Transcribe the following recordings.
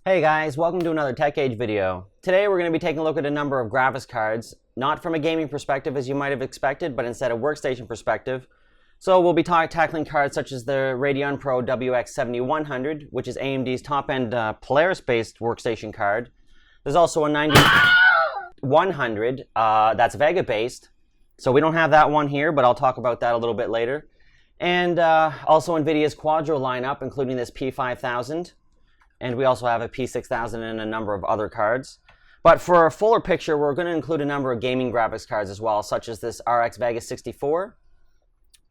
Hey guys, welcome to another Tech Age video. Today we're going to be taking a look at a number of graphics cards, not from a gaming perspective as you might have expected, but instead a workstation perspective. So we'll be tackling cards such as the Radeon Pro WX7100, which is AMD's top-end Polaris-based workstation card. There's also a 9100 that's Vega-based. So we don't have that one here, but I'll talk about that a little bit later. And also NVIDIA's Quadro lineup, including this P5000. And we also have a P6000 and a number of other cards. But for a fuller picture, we're going to include a number of gaming graphics cards as well, such as this RX Vega 64,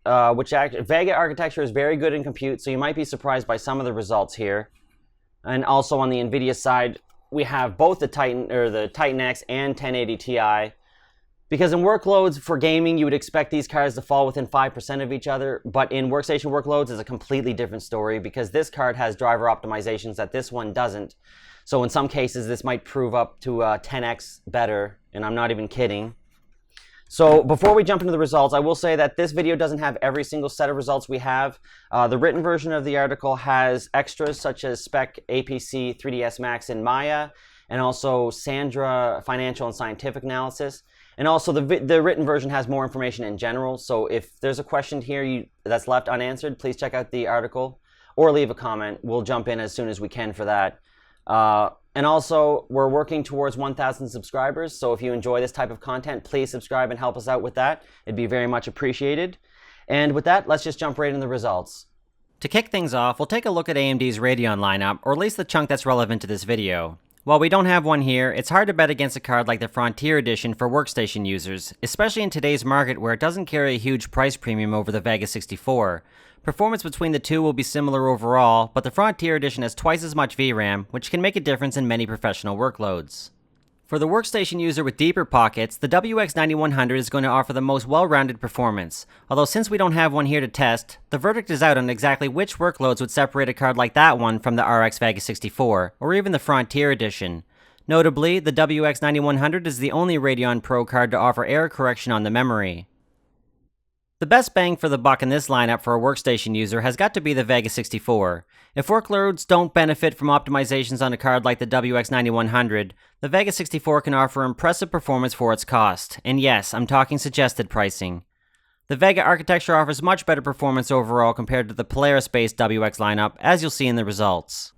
Vega architecture is very good in compute, so you might be surprised by some of the results here. And also on the NVIDIA side, we have both the Titan X and 1080 Ti. Because in workloads for gaming, you would expect these cards to fall within 5% of each other, but in workstation workloads, it's a completely different story because this card has driver optimizations that this one doesn't. So in some cases, this might prove up to 10x better, and I'm not even kidding. So before we jump into the results, I will say that this video doesn't have every single set of results we have. The written version of the article has extras such as Spec, APC, 3ds Max, and Maya, and also Sandra financial and scientific analysis. And also the written version has more information in general, so if there's a question here that's left unanswered, please check out the article or leave a comment. We'll jump in as soon as we can for that. And also, we're working towards 1,000 subscribers, so if you enjoy this type of content, please subscribe and help us out with that. It'd be very much appreciated. And with that, let's just jump right into the results. To kick things off, we'll take a look at AMD's Radeon lineup, or at least the chunk that's relevant to this video. While we don't have one here, it's hard to bet against a card like the Frontier Edition for workstation users, especially in today's market where it doesn't carry a huge price premium over the Vega 64. Performance between the two will be similar overall, but the Frontier Edition has twice as much VRAM, which can make a difference in many professional workloads. For the workstation user with deeper pockets, the WX9100 is going to offer the most well-rounded performance. Although since we don't have one here to test, the verdict is out on exactly which workloads would separate a card like that one from the RX Vega 64, or even the Frontier Edition. Notably, the WX9100 is the only Radeon Pro card to offer error correction on the memory. The best bang for the buck in this lineup for a workstation user has got to be the Vega 64. If workloads don't benefit from optimizations on a card like the WX9100, the Vega 64 can offer impressive performance for its cost. And yes, I'm talking suggested pricing. The Vega architecture offers much better performance overall compared to the Polaris-based WX lineup, as you'll see in the results.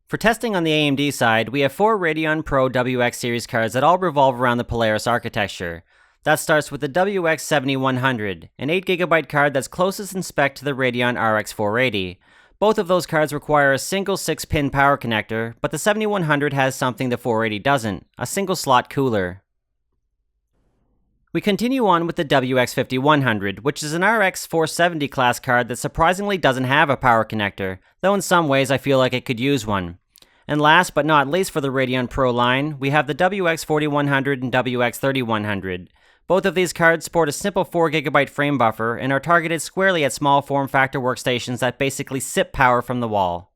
For testing on the AMD side, we have 4 Radeon Pro WX series cards that all revolve around the Polaris architecture. That starts with the WX7100, an 8GB card that's closest in spec to the Radeon RX 480. Both of those cards require a single 6-pin power connector, but the 7100 has something the 480 doesn't, a single slot cooler. We continue on with the WX5100, which is an RX 470 class card that surprisingly doesn't have a power connector, though in some ways I feel like it could use one. And last but not least for the Radeon Pro line, we have the WX4100 and WX3100. Both of these cards sport a simple 4GB frame buffer and are targeted squarely at small form factor workstations that basically sip power from the wall.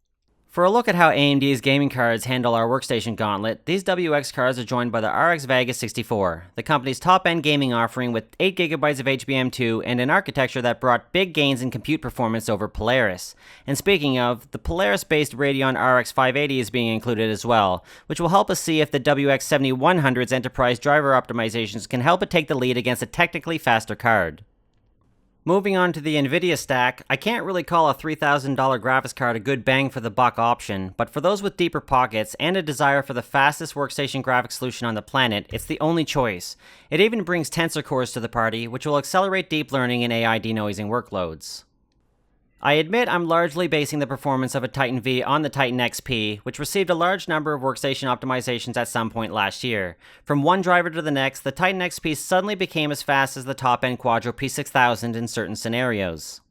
For a look at how AMD's gaming cards handle our workstation gauntlet, these WX cards are joined by the RX Vega 64, the company's top-end gaming offering with 8GB of HBM2 and an architecture that brought big gains in compute performance over Polaris. And speaking of, the Polaris-based Radeon RX 580 is being included as well, which will help us see if the WX7100's enterprise driver optimizations can help it take the lead against a technically faster card. Moving on to the NVIDIA stack, I can't really call a $3,000 graphics card a good bang for the buck option, but for those with deeper pockets and a desire for the fastest workstation graphics solution on the planet, it's the only choice. It even brings tensor cores to the party, which will accelerate deep learning and AI denoising workloads. I admit I'm largely basing the performance of a Titan V on the Titan XP, which received a large number of workstation optimizations at some point last year. From one driver to the next, the Titan XP suddenly became as fast as the top-end Quadro P6000 in certain scenarios.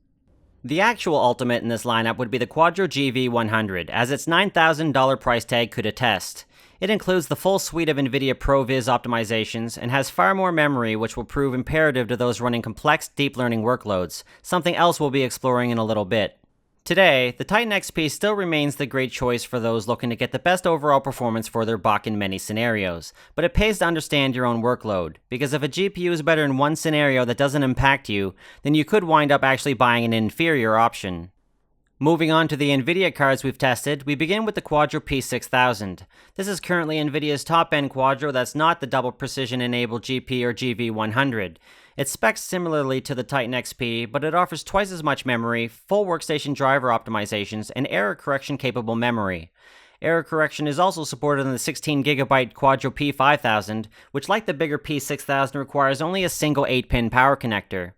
The actual ultimate in this lineup would be the Quadro GV100, as its $9,000 price tag could attest. It includes the full suite of NVIDIA ProViz optimizations and has far more memory, which will prove imperative to those running complex deep learning workloads, something else we'll be exploring in a little bit. Today, the Titan XP still remains the great choice for those looking to get the best overall performance for their buck in many scenarios, but it pays to understand your own workload, because if a GPU is better in one scenario that doesn't impact you, then you could wind up actually buying an inferior option. Moving on to the NVIDIA cards we've tested, we begin with the Quadro P6000. This is currently NVIDIA's top-end Quadro that's not the double precision-enabled GP or GV100. It specs similarly to the Titan XP, but it offers twice as much memory, full workstation driver optimizations, and error correction-capable memory. Error correction is also supported in the 16GB Quadro P5000, which, like the bigger P6000, requires only a single 8-pin power connector.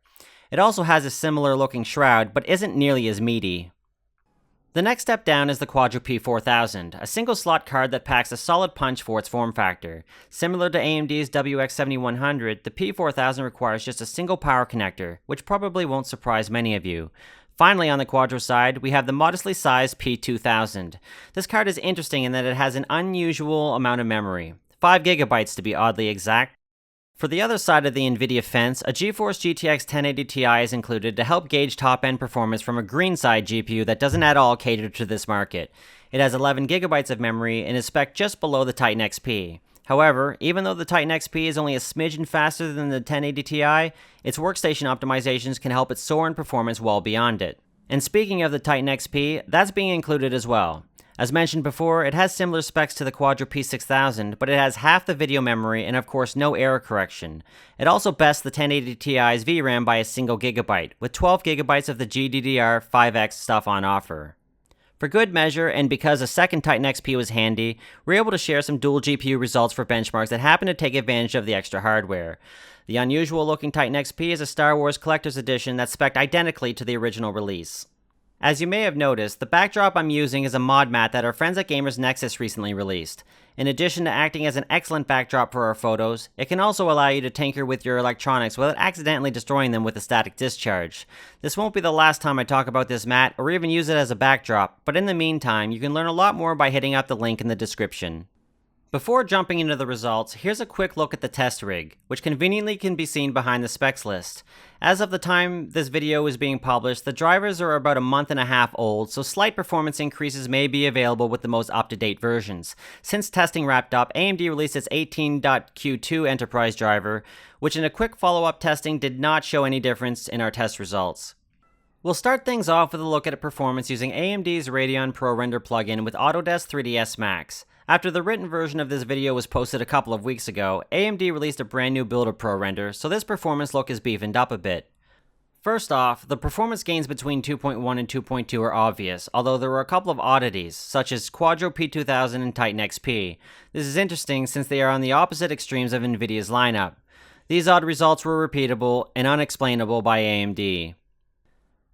It also has a similar-looking shroud, but isn't nearly as meaty. The next step down is the Quadro P4000, a single-slot card that packs a solid punch for its form factor. Similar to AMD's WX7100, the P4000 requires just a single power connector, which probably won't surprise many of you. Finally, on the Quadro side, we have the modestly sized P2000. This card is interesting in that it has an unusual amount of memory, 5GB to be oddly exact. For the other side of the NVIDIA fence, a GeForce GTX 1080 Ti is included to help gauge top-end performance from a green-side GPU that doesn't at all cater to this market. It has 11GB of memory and is spec'd just below the Titan XP. However, even though the Titan XP is only a smidgen faster than the 1080 Ti, its workstation optimizations can help it soar in performance well beyond it. And speaking of the Titan XP, that's being included as well. As mentioned before, it has similar specs to the Quadro P6000, but it has half the video memory and of course no error correction. It also bests the 1080 Ti's VRAM by a single gigabyte, with 12GB of the GDDR5X stuff on offer. For good measure, and because a second Titan XP was handy, we're able to share some dual GPU results for benchmarks that happen to take advantage of the extra hardware. The unusual looking Titan XP is a Star Wars Collector's Edition that's spec'd identically to the original release. As you may have noticed, the backdrop I'm using is a mod mat that our friends at Gamers Nexus recently released. In addition to acting as an excellent backdrop for our photos, it can also allow you to tinker with your electronics without accidentally destroying them with a static discharge. This won't be the last time I talk about this mat or even use it as a backdrop, but in the meantime, you can learn a lot more by hitting up the link in the description. Before jumping into the results, here's a quick look at the test rig, which conveniently can be seen behind the specs list. As of the time this video is being published, the drivers are about a month and a half old, so slight performance increases may be available with the most up-to-date versions. Since testing wrapped up, AMD released its 18.Q2 enterprise driver, which in a quick follow-up testing did not show any difference in our test results. We'll start things off with a look at performance using AMD's Radeon ProRender plugin with Autodesk 3ds Max. After the written version of this video was posted a couple of weeks ago, AMD released a brand new build of ProRender, so this performance look is beefined up a bit. First off, the performance gains between 2.1 and 2.2 are obvious, although there were a couple of oddities, such as Quadro P2000 and Titan XP. This is interesting since they are on the opposite extremes of NVIDIA's lineup. These odd results were repeatable and unexplainable by AMD.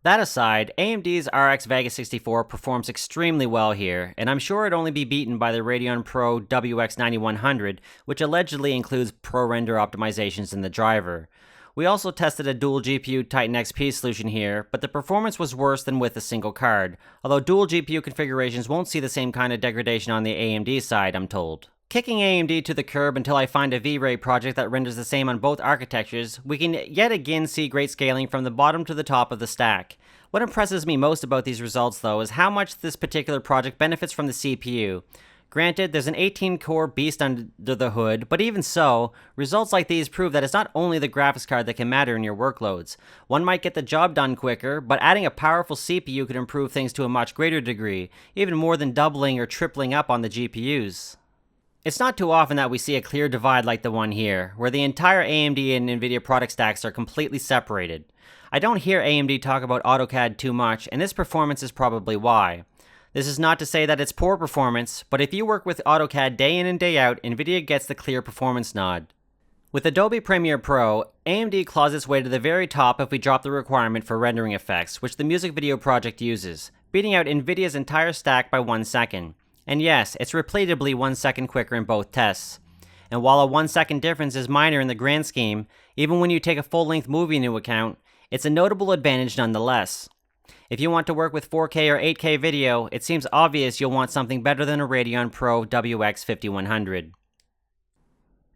That aside, AMD's RX Vega 64 performs extremely well here, and I'm sure it'd only be beaten by the Radeon Pro WX9100, which allegedly includes ProRender optimizations in the driver. We also tested a dual GPU Titan XP solution here, but the performance was worse than with a single card, although dual GPU configurations won't see the same kind of degradation on the AMD side, I'm told. Kicking AMD to the curb until I find a V-Ray project that renders the same on both architectures, we can yet again see great scaling from the bottom to the top of the stack. What impresses me most about these results though is how much this particular project benefits from the CPU. Granted, there's an 18-core beast under the hood, but even so, results like these prove that it's not only the graphics card that can matter in your workloads. One might get the job done quicker, but adding a powerful CPU could improve things to a much greater degree, even more than doubling or tripling up on the GPUs. It's not too often that we see a clear divide like the one here, where the entire AMD and NVIDIA product stacks are completely separated. I don't hear AMD talk about AutoCAD too much, and this performance is probably why. This is not to say that it's poor performance, but if you work with AutoCAD day in and day out, NVIDIA gets the clear performance nod. With Adobe Premiere Pro, AMD claws its way to the very top if we drop the requirement for rendering effects, which the music video project uses, beating out NVIDIA's entire stack by 1 second. And yes, it's repeatably 1 second quicker in both tests. And while a 1 second difference is minor in the grand scheme, even when you take a full-length movie into account, it's a notable advantage nonetheless. If you want to work with 4K or 8K video, it seems obvious you'll want something better than a Radeon Pro WX5100.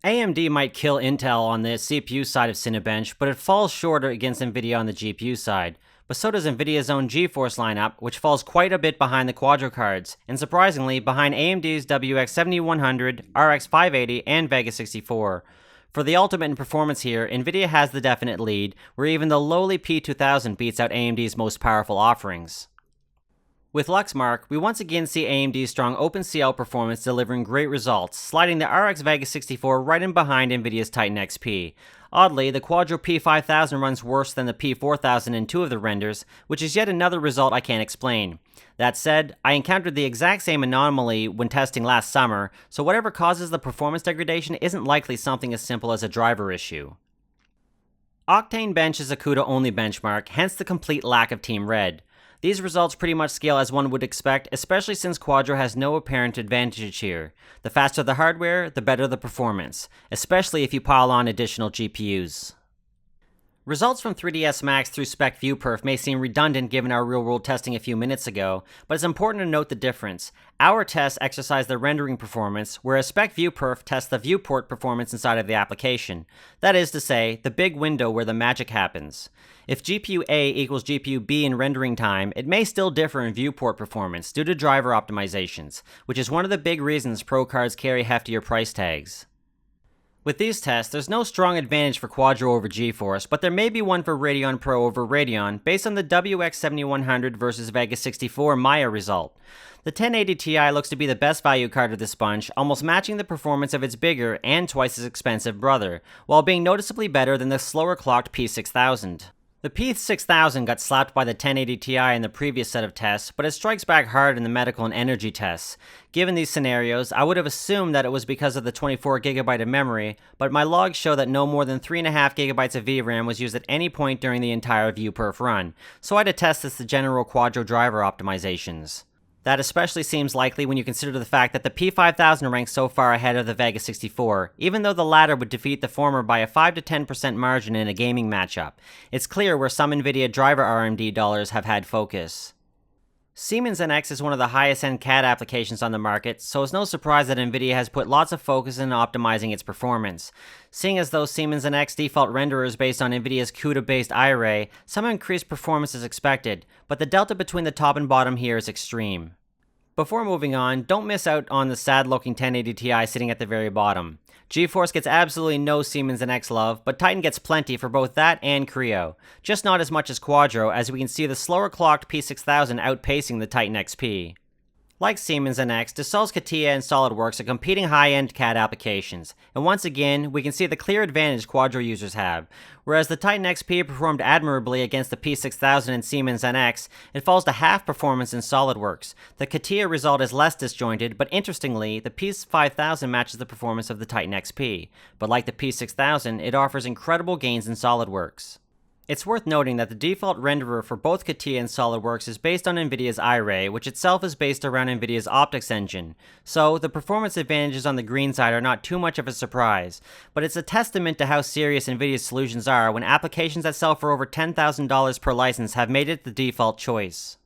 AMD might kill Intel on the CPU side of Cinebench, but it falls short against NVIDIA on the GPU side. But so does NVIDIA's own GeForce lineup, which falls quite a bit behind the Quadro cards, and surprisingly, behind AMD's WX7100, RX 580, and Vega 64. For the ultimate in performance here, NVIDIA has the definite lead, where even the lowly P2000 beats out AMD's most powerful offerings. With LuxMark, we once again see AMD's strong OpenCL performance delivering great results, sliding the RX Vega 64 right in behind NVIDIA's Titan XP. Oddly, the Quadro P5000 runs worse than the P4000 in two of the renders, which is yet another result I can't explain. That said, I encountered the exact same anomaly when testing last summer, so whatever causes the performance degradation isn't likely something as simple as a driver issue. Octane Bench is a CUDA-only benchmark, hence the complete lack of Team Red. These results pretty much scale as one would expect, especially since Quadro has no apparent advantage here. The faster the hardware, the better the performance, especially if you pile on additional GPUs. Results from 3ds Max through SPECviewperf may seem redundant given our real-world testing a few minutes ago, but it's important to note the difference. Our tests exercise the rendering performance, whereas SPECviewperf tests the viewport performance inside of the application. That is to say, the big window where the magic happens. If GPU A equals GPU B in rendering time, it may still differ in viewport performance due to driver optimizations, which is one of the big reasons Pro cards carry heftier price tags. With these tests, there's no strong advantage for Quadro over GeForce, but there may be one for Radeon Pro over Radeon based on the WX7100 versus Vega 64 Maya result. The 1080 Ti looks to be the best value card of this bunch, almost matching the performance of its bigger and twice as expensive brother, while being noticeably better than the slower clocked P6000. The P6000 got slapped by the 1080 Ti in the previous set of tests, but it strikes back hard in the medical and energy tests. Given these scenarios, I would have assumed that it was because of the 24GB of memory, but my logs show that no more than 3.5GB of VRAM was used at any point during the entire ViewPerf run, so I had to test the general Quadro driver optimizations. That especially seems likely when you consider the fact that the P5000 ranks so far ahead of the Vega 64, even though the latter would defeat the former by a 5 to 10% margin in a gaming matchup. It's clear where some NVIDIA driver RMD dollars have had focus. Siemens NX is one of the highest-end CAD applications on the market, so it's no surprise that NVIDIA has put lots of focus in optimizing its performance. Seeing as though Siemens NX default renderer is based on NVIDIA's CUDA-based iRay, some increased performance is expected, but the delta between the top and bottom here is extreme. Before moving on, don't miss out on the sad-looking 1080 Ti sitting at the very bottom. GeForce gets absolutely no Siemens NX love, but Titan gets plenty for both that and Creo. Just not as much as Quadro, as we can see the slower clocked P6000 outpacing the Titan XP. Like Siemens NX, Dassault's CATIA and SolidWorks are competing high-end CAD applications, and once again, we can see the clear advantage Quadro users have. Whereas the Titan XP performed admirably against the P6000 and Siemens NX, it falls to half performance in SolidWorks. The CATIA result is less disjointed, but interestingly, the P5000 matches the performance of the Titan XP. But like the P6000, it offers incredible gains in SolidWorks. It's worth noting that the default renderer for both CATIA and SolidWorks is based on NVIDIA's iRay, which itself is based around NVIDIA's optics engine, so the performance advantages on the green side are not too much of a surprise, but it's a testament to how serious NVIDIA's solutions are when applications that sell for over $10,000 per license have made it the default choice.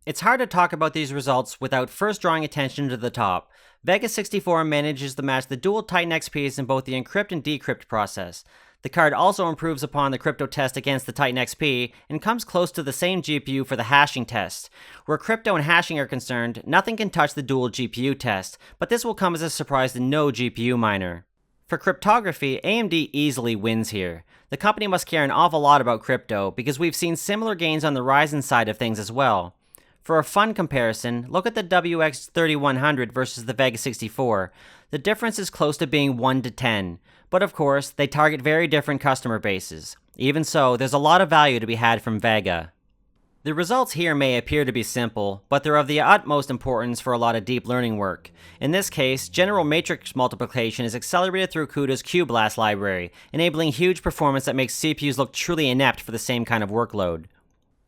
It's hard to talk about these results without first drawing attention to the top. Vega 64 manages to match the dual Titan XPs in both the encrypt and decrypt process. The card also improves upon the crypto test against the Titan XP and comes close to the same GPU for the hashing test. Where crypto and hashing are concerned, nothing can touch the dual GPU test, but this will come as a surprise to no GPU miner. For cryptography, AMD easily wins here. The company must care an awful lot about crypto because we've seen similar gains on the Ryzen side of things as well. For a fun comparison, look at the WX3100 versus the Vega 64. The difference is close to being 1 to 10. But of course, they target very different customer bases. Even so, there's a lot of value to be had from Vega. The results here may appear to be simple, but they're of the utmost importance for a lot of deep learning work. In this case, general matrix multiplication is accelerated through CUDA's QBLAST library, enabling huge performance that makes CPUs look truly inept for the same kind of workload.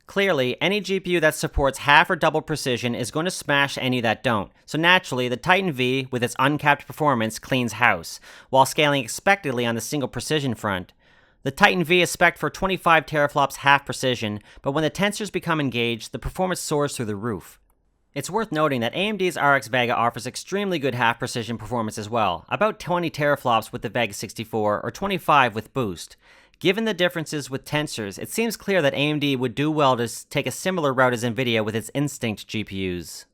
Clearly, any GPU that supports half or double precision is going to smash any that don't, so naturally the Titan V, with its uncapped performance, cleans house, while scaling expectedly on the single precision front. The Titan V is spec'd for 25 teraflops half precision, but when the tensors become engaged, the performance soars through the roof. It's worth noting that AMD's RX Vega offers extremely good half precision performance as well, about 20 teraflops with the Vega 64 or 25 with Boost. Given the differences with tensors, it seems clear that AMD would do well to take a similar route as NVIDIA with its Instinct GPUs.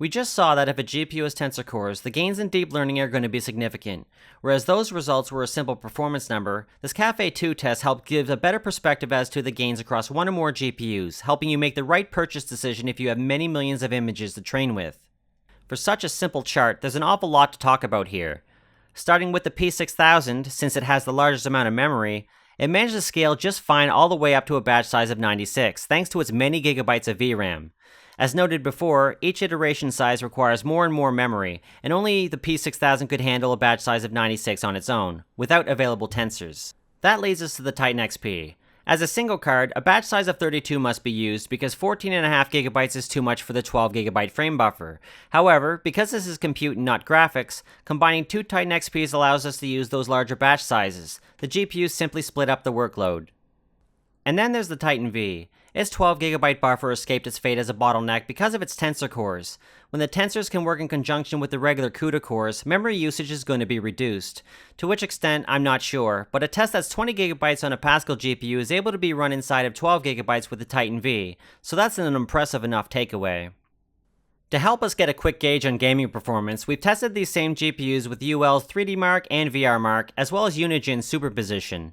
We just saw that if a GPU has tensor cores, the gains in deep learning are going to be significant. Whereas those results were a simple performance number, this Caffe2 test helped give a better perspective as to the gains across one or more GPUs, helping you make the right purchase decision if you have many millions of images to train with. For such a simple chart, there's an awful lot to talk about here. Starting with the P6000, since it has the largest amount of memory, it managed to scale just fine all the way up to a batch size of 96, thanks to its many gigabytes of VRAM. As noted before, each iteration size requires more and more memory, and only the P6000 could handle a batch size of 96 on its own, without available tensors. That leads us to the Titan XP. As a single card, a batch size of 32 must be used because 14.5 GB is too much for the 12 GB frame buffer. However, because this is compute and not graphics, combining two Titan XPs allows us to use those larger batch sizes. The GPUs simply split up the workload. And then there's the Titan V. Its 12 GB buffer escaped its fate as a bottleneck because of its tensor cores. When the tensors can work in conjunction with the regular CUDA cores, memory usage is going to be reduced. To which extent, I'm not sure, but a test that's 20 GB on a Pascal GPU is able to be run inside of 12 GB with the Titan V, so that's an impressive enough takeaway. To help us get a quick gauge on gaming performance, we've tested these same GPUs with UL's 3DMark and VRMark, as well as Unigine's Superposition.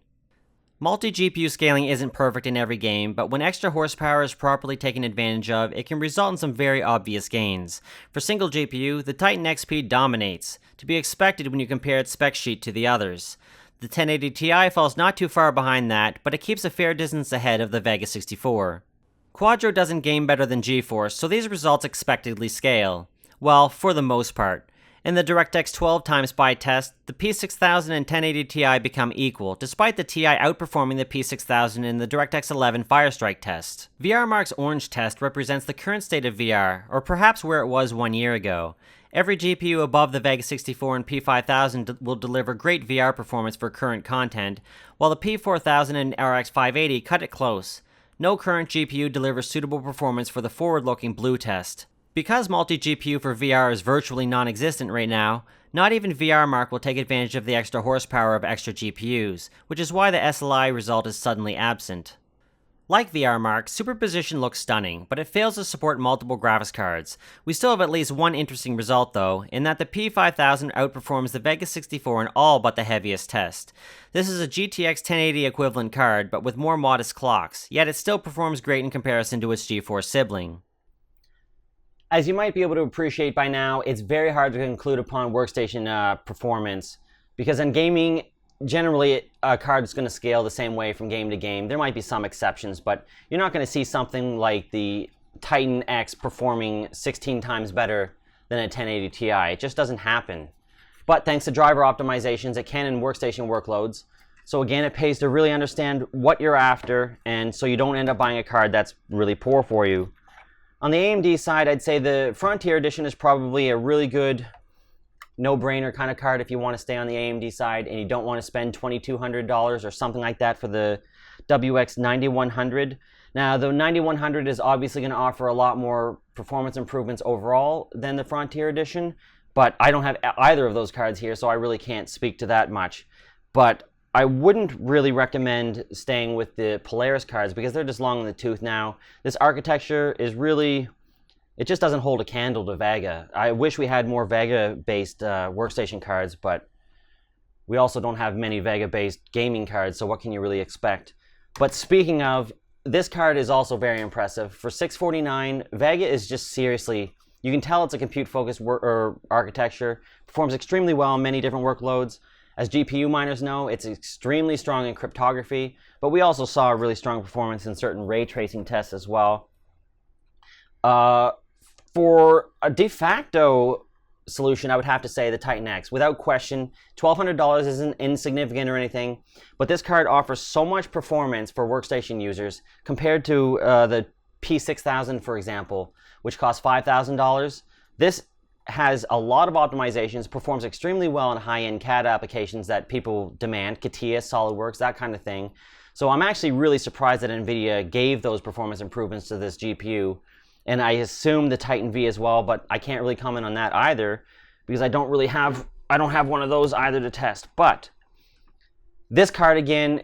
Multi-GPU scaling isn't perfect in every game, but when extra horsepower is properly taken advantage of, it can result in some very obvious gains. For single GPU, the Titan XP dominates, to be expected when you compare its spec sheet to the others. The 1080 Ti falls not too far behind that, but it keeps a fair distance ahead of the Vega 64. Quadro doesn't game better than GeForce, so these results expectedly scale. Well, for the most part. In the DirectX 12 x SPI test, the P6000 and 1080 Ti become equal, despite the Ti outperforming the P6000 in the DirectX 11 Firestrike test. VRMark's orange test represents the current state of VR, or perhaps where it was 1 year ago. Every GPU above the Vega 64 and P5000 will deliver great VR performance for current content, while the P4000 and RX 580 cut it close. No current GPU delivers suitable performance for the forward-looking blue test. Because multi-GPU for VR is virtually non-existent right now, not even VRMark will take advantage of the extra horsepower of extra GPUs, which is why the SLI result is suddenly absent. Like VRMark, Superposition looks stunning, but it fails to support multiple graphics cards. We still have at least one interesting result though, in that the P5000 outperforms the Vega 64 in all but the heaviest test. This is a GTX 1080 equivalent card, but with more modest clocks, yet it still performs great in comparison to its GeForce sibling. As you might be able to appreciate by now, it's very hard to conclude upon workstation performance, because in gaming, generally a card is going to scale the same way from game to game. There might be some exceptions, but you're not going to see something like the Titan X performing 16 times better than a 1080 Ti. It just doesn't happen. But thanks to driver optimizations, it can in workstation workloads. So again, it pays to really understand what you're after, and so you don't end up buying a card that's really poor for you. On the AMD side, I'd say the Frontier Edition is probably a really good no-brainer kind of card if you want to stay on the AMD side and you don't want to spend $2,200 or something like that for the WX 9100. Now, the 9100 is obviously going to offer a lot more performance improvements overall than the Frontier Edition, but I don't have either of those cards here, so I really can't speak to that much. But I wouldn't really recommend staying with the Polaris cards because they're just long in the tooth now. This architecture is really, it just doesn't hold a candle to Vega. I wish we had more Vega-based workstation cards, but we also don't have many Vega-based gaming cards, so what can you really expect? But speaking of, this card is also very impressive. For $649, Vega is just seriously, you can tell it's a compute-focused architecture, performs extremely well on many different workloads. As GPU miners know, it's extremely strong in cryptography, but we also saw a really strong performance in certain ray tracing tests as well. For a de facto solution, I would have to say the Titan X. Without question, $1,200 isn't insignificant or anything, but this card offers so much performance for workstation users compared to the P6000, for example, which costs $5,000. This has a lot of optimizations, performs extremely well in high-end CAD applications that people demand, CATIA, SolidWorks, that kind of thing. So I'm actually really surprised that NVIDIA gave those performance improvements to this GPU, and I assume the Titan V as well, but I can't really comment on that either because I don't have one of those either to test. But this card again,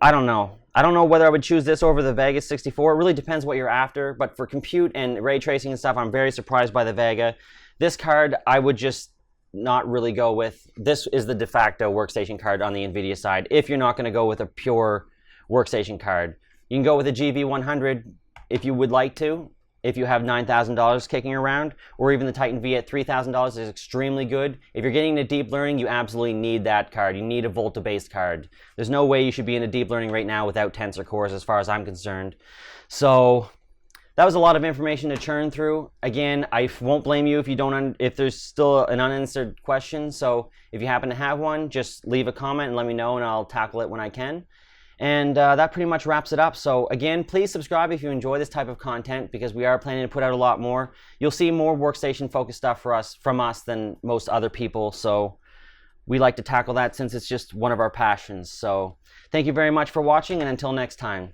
I don't know. I don't know whether I would choose this over the Vega 64. It really depends what you're after, but for compute and ray tracing and stuff, I'm very surprised by the Vega. This card, I would just not really go with. This is the de facto workstation card on the NVIDIA side, if you're not going to go with a pure workstation card. You can go with a GV100 if you would like to, if you have $9,000 kicking around, or even the Titan V at $3,000 is extremely good. If you're getting into deep learning, you absolutely need that card. You need a Volta-based card. There's no way you should be into deep learning right now without Tensor cores, as far as I'm concerned. So that was a lot of information to churn through. Again, I won't blame you if you don't if there's still an unanswered question. So if you happen to have one, just leave a comment and let me know, and I'll tackle it when I can. And that pretty much wraps it up. So again, please subscribe if you enjoy this type of content, because we are planning to put out a lot more. You'll see more workstation focused stuff from us than most other people. So we like to tackle that since it's just one of our passions. So thank you very much for watching, and until next time.